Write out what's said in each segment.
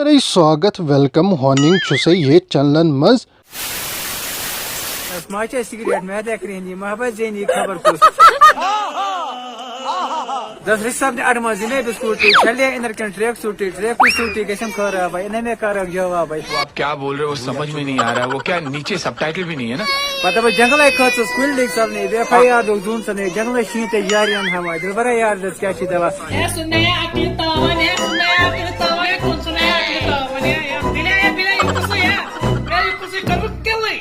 अरे स्वागत welcome horning चुसे ये चलन मज माचा सिगरेट में देखनी मोहब्बत जैनी खबर को दस रिश्ता ने अडमा जिने बिस्कुटी चलिए इनर के ट्रैक सूटी कैसे कर रहा भाई इन्हें कर जवाब भाई आप क्या बोल रहे हो समझ में नहीं आ रहा है। वो क्या नीचे सबटाइटल भी नहीं है ना। पता भाई जंगल खर्च स्कूल लीग सब ने एफआईआर दो जून से जंगल शीते यारियन हम दिलबर यार दस क्या शी दवा है सुनने अकल तावन है सुनने अकल तावन है कौन सुनने अकल तावन है बिना कुछ है मेरी कुछ करूं क्या हुई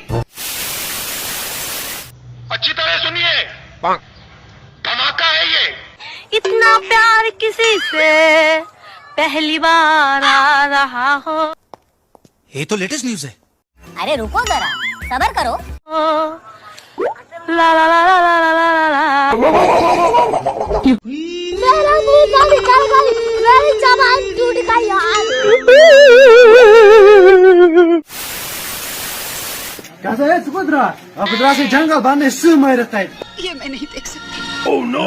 अच्छी तरह सुनिए, धमाका है ये। इतना प्यार किसी से पहली बार आ रहा हो। ये तो लेटेस्ट न्यूज है। अरे रुको जरा सबर करो। ला ला ला ला ला ला ला ला मेरा मुंह से निकल गई, मेरी जबान टूट गई यार। कैसा है सुभद्रा अभद्रा से जंगल बांधने से मारता है ये मैं नहीं देख सकती। ओह नो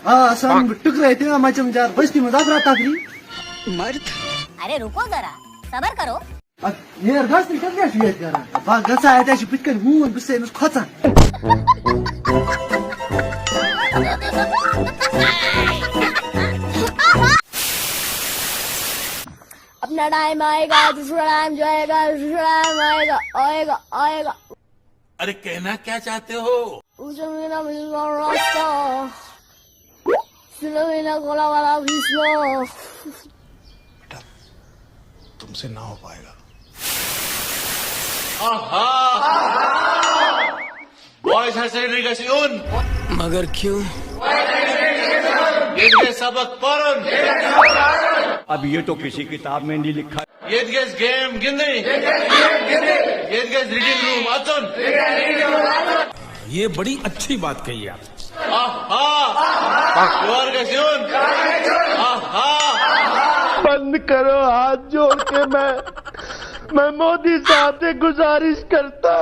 हां सन टुकड़े थे मचम जार बस्ती में दादरा ताकरी मर्द। अरे रुको जरा सबर करो। ये अर्घास नहीं कर क्या शुरू करा बा गसा है ऐसे पिटकर हूं बिसे न खोचा अपना टाइम आएगा, दूसरा टाइम जाएगा, दूसरा टाइम आएगा आएगा आएगा। अरे कहना क्या चाहते हो? उसे मेरा मिलना रास्ता सिर्फ मेरा गोला वाला विश्व बेटा तुमसे ना हो पाएगा। बॉयज हर सेग्रीगेशन मगर क्यों? ये सबक पढ़न अब ये तो किसी किताब में नहीं लिखा। ये गेम गिंदी ये रीडिंग रूम अतन ये बड़ी अच्छी बात कही आप। बंद करो हाथ जोड़ के मैं मोदी साहब से गुजारिश करता